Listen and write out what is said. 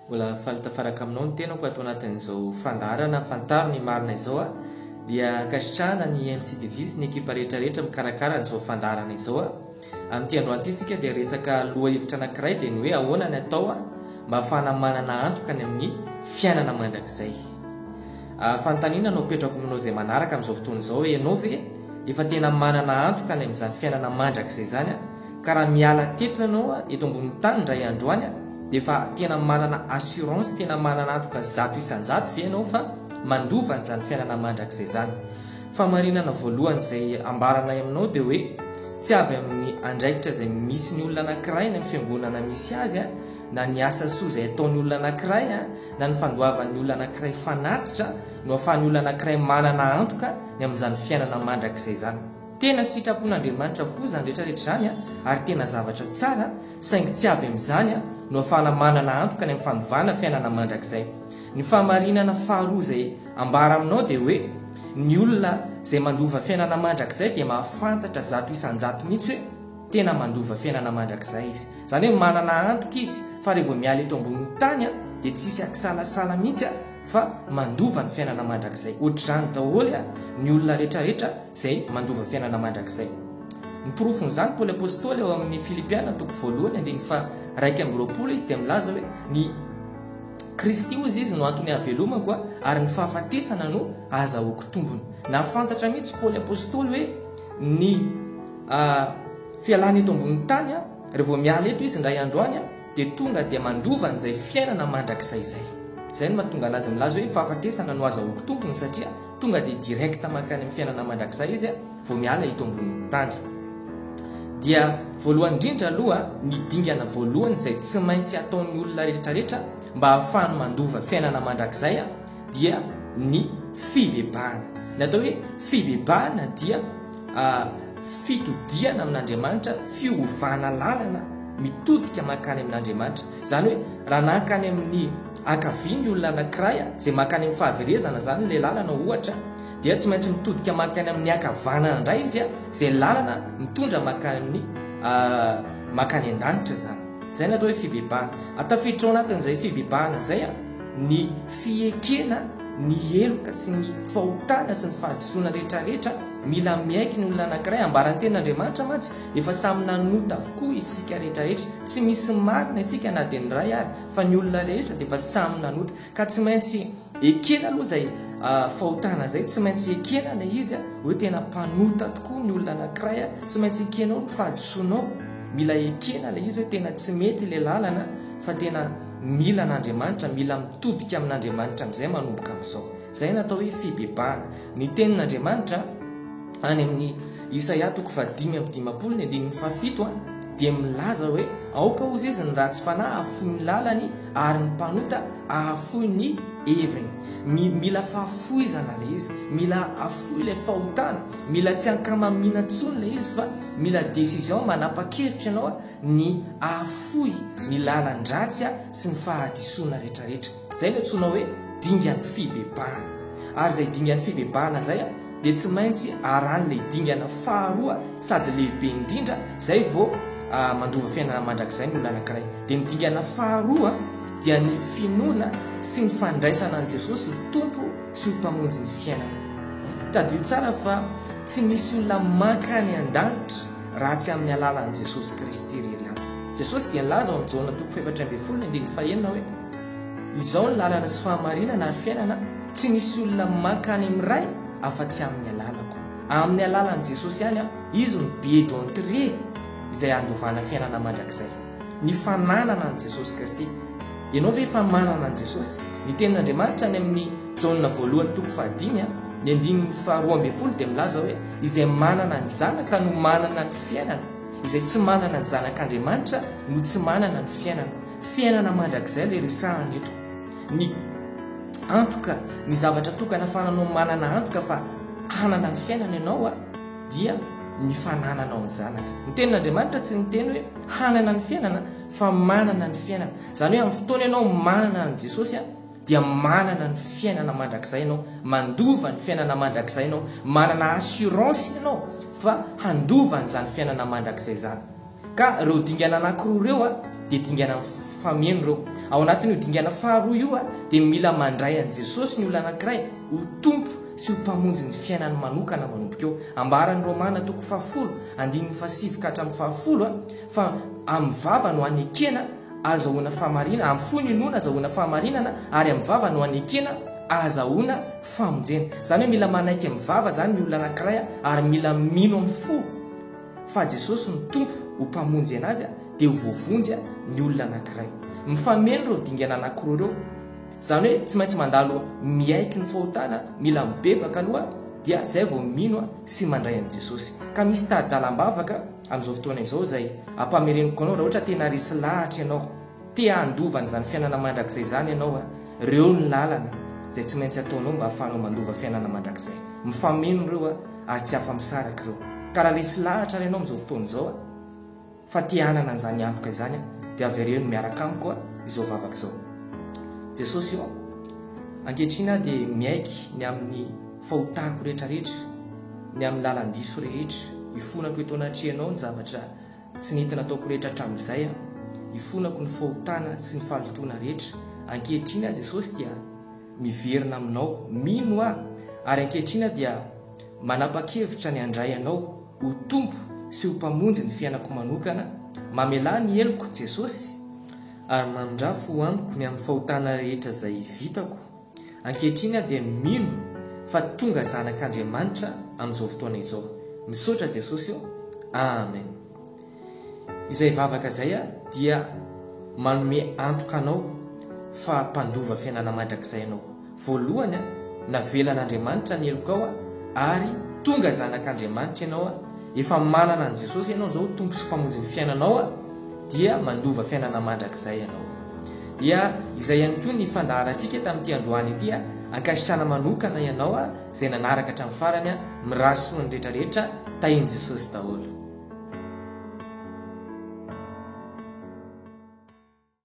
Mbola falitafaraka aminao ny tenako ato anatin'izao fandarana fantaro ny marina izao dia kasitrahana ny MC Divis ny ekipa rehetrarehetra mikarakara n'izao fandarana izao amin'ity androany ity sika dia resaka loha hevitra anankiray dia ny hoe ahoana ny atao mba ahafahana manana antoka ny amin'ny fiainana mandrakizay. Fanontaniana no petrako aminao izay manaraka amin'izao fotoana izao hoe ianao ve efa tena manana antoka ny amin'izany fiainana mandrakizay zany ka raha miala teto ianao eto ambony tany indray androany dia efa tena manana assurance, tena manana antoka zato isan-jato ve ianao fa mandova an'izany fiainana mandrakizay zany. Famarinana voalohany izay ambaranay aminao dia hoe tsy avy amin'ny andraikitra izay misy ny olona anankiray ny amin'ny fiangonana misy azy na ny asa soa izay ataon'ny olona anankiray na ny fandoavan'ny olona anankiray fanatitra no ahafahan'ny olona anankiray manana antoka ny amin'izany fiainana mandrakizay zany. Tena sitrapon'Andriamanitra avokoa izany rehetrarehetra zany ary tena zavatra tsara saingy tsy avy amin'izany no ahafahana manana antoka ny amin'ny fandovana fiainana mandrakizay. Ny famarinana faharoa izay ambara aminao dia hoe ny olona izay mandova fiainana mandrakizay dia mahafantatra zato isan-jato mihitsy hoe tena mandova fiainana mandrakizay izy. Zany hoe manana antoka izy fa rehefa miala eto ambonin'ny tany dia tsisy akisalasala mihitsy fa mandova ny fiainana mandrakizay. Ohatr'izany daholo ny olona rehetrarehetra izay mandova fiainana mandrakizay. Ny porofon'izany Paoly apôstôly ao amin'ny Filipiana toko voalohany andiny fa 1:20 izy dia milaza hoe ny Kristy izy no antony havelomako ary ny fahafatesana no azahoako tombony. Nafantatra mihitsy Paoly apôstôly hoe ny fialana eto ambonin'ny tany rehefa miala eto izy indray androany dia tonga dia mandova an'izay fiainana mandrakizay izay. Izay no mahatonga anazy milaza hoe fahafatesana no azahoako tombony satria tonga dia direct makany amin'ny fiainana mandrakizay izy vao miala eto ambonin'ny tany. Dia voalohany indrindra aloha ny dingana voalohany izay tsy maintsy ataon'ny olona rehetrarehetra mba ahafahany mandova fiainana mandrakizay dia ny fibebahana. Ny atao hoe fibebahana dia fitodiana amin'Andriamanitra, fiovana lalana mitodika makany amin'Andriamanitra. Zany hoe raha nakany amin'ny ankaviany olona anankiray izay makany amin'ny fahaverezana zany ilay lalana ohatra dia tsy maintsy mitodika makany amin'ny ankavanana indray izy izay lalana mitondra makany amin'ny makany an-danitra zany. Zay ny atao hoe fibebahana. Atafiditra ao anatin'izay fibebahana zay ny fiekena, ny heloka sy ny fahotana sy ny fahadisoana rehetrarehetra mila miaiky ny olona anankiray. Ambaran'ny tenin'Andriamanitra mantsy efa samy nanota avokoa isika rehetrarehetra, tsy misy marina isika na dia ny ray ary fa ny olona rehetra dia efa samy nanota ka tsy maintsy ekena aloha izay fahotana zay, tsy maintsy ekena ilay izy hoe tena mpanota tokoa ny olona anankiray, tsy maintsy ekenao ny fahadisoanao, mila ekena ilay izy hoe tena tsy mety ilay lalana fa tena mila n'Andriamanitra, mila mitodika amin'Andriamanitra amin'izay manomboka amin'izao. Zay natao hoe fibebahana. Ny tenin'Andriamanitra any amin'ny Isaia 5:7 dia milaza hoe aoka ozy izy ny ratsy fanahy ahafohy ny lalany ary ny mpanota ahafohy ny heviny. Mila fahafohizana ilay izy, mila afohy ilay fahotana, mila tsy ankamamina intsony ilay izy fa mila décision manapa-kevitra ianao ny afohy ny lalan-dratsy sy ny fahadisoana rehetrarehetra. Zay no antsoina hoe dingan'ny fibebahana. Ary izay dingan'ny fibebahana zay dia tsy maintsy aran'ilay dingana faharoa sady lehibe indrindra zay vao mandova fiainana mandrakizay ny olona anankiray. Dia ny dingana faharoa dia ny finoana sy ny fandraisana an' Jesosy ny tompo sy ny mpamonjy ny fiainana. Tadio tsara fa tsy misy olona makany an-danitra raha tsy amin'ny alalan'i Jesosy Kristy irery ihany. Jesosy dia nilaza ao amin'ny Jaona 4:21 hoe izao ny lalana sy fahamarinana ary fiainana, tsy misy olona makany amin'ny ray afa-tsy amin'ny alalako. Amin'ny alalan'i Jesosy ihany izy ny billet d'entrée izay andovana fiainana mandrakizay. Ny fananana an' Jesosy Kristy. Ianao ve efa manana an' Jesosy? Ny tenin'Andriamanitra ny amin'ny Jaona 1:5 ny 2:12 dia milaza hoe izay manana ny zanaka no manana ny fiainana, izay tsy manana ny zanak'Andriamanitra no tsy manana ny fiainana. Fiainana mandrakizay ilay resahana eto. Ny antoka, ny zavatra tokana fananao manana antoka fa hanana ny fiainana ianao dia ny fanananao ny zanaka. Ny tenin'Andriamanitra tsy niteny hoe hanana ny fiainana fa manana ny fiainana. Zany hoe amin'ny fotoana ianao manana ny Jesosy dia manana ny fiainana mandrakizay ianao, mandova ny fiainana mandrakizay ianao, manana assurance ianao fa handova n'izany fiainana mandrakizay zany. Ka ireo dingana anankiroa ireo dia dingana fameno reo ao anatin'io dingana faharoa io a dia mila mandray an' jesosy ny olona anankiray ho tompo sy ho mpamonjy ny fiainany manokana manomboka eo ambarany romana toko 10 andininy fasivoka hatramin'ny 10 a fa amin'ny vava no any ekena azahoana fahamarinana amin'ny fo ny noana azahoana fahamarinana ary amin'ny vava no any ekena azahoana famonjena zany hoe mila manaiky amin'ny vava zany ny olona anankiray ary mila mino amin'ny fo fa jesosy ny tompo ho mpamonjy anazy dia ho voavonjy ny olona anankiray mifameno reo dingana anankiroa reo zany hoe tsy maintsy mandalo miaiky ny fahotana mila mibebaka aloha dia zay vao mino sy mandray an' jesosy ka misy tadalam-bavaka amin'izao fotoana izao zay ampamereniko anao raha ohatra tena resy lahatra ianao te handova n'izany fiainana mandrakizay zany ianao reo ny lalana zay tsy maintsy ataonao mba ahafahanao mandova fiainana mandrakizay mifameno reo ary tsy afa-misaraka reo ka raha resy lahatra ary ianao amin'izao fotoana izao fa te hanana an'izany antoka izany dia avy reo no miaraka amiko izao vavaka izao jesosy io ankehitrina dia miaiky ny amin'ny fahotako rehetrarehetra ny amin'ny lalandiso rehetra ifonako eto anatrehanao ny zavatra tsy nentina ataoko rehetra hatramin'izay ifonako ny fahotana sy ny fahalotona rehetra ankehitrina jesosy dia miverina aminao mino ary ankehitrina dia manapa-kevitra ny andray anao ho tompo sy ho mpamonjy ny fiainako manokana mamela ny eloko jesosy ary mandrafo amiko ny amin'ny fahotana rehetra zay vitako ankehitrina dia mino fa tonga zanak'Andriamanitra amin'izao fotoana izao misaotra jesosy io amen izay vavaka zay dia manome antoka anao fa mpandova fiainana mandrakizay anao voalohany navelan'Andriamanitra ny eloko ao ary tonga zanak'Andriamanitra ianao efa manana an' jesosy ianao zao tompo sy mpamonjy ny fiainanao dia mandova fiainana mandrakizay ianao dia izay ihany koa ny fandaharantsika tamin'ity androany ity ankasitrana manokana ianao zay nanaraka hatramin'ny farany mirasoany rehetrarehetra tahin' jesosy daholo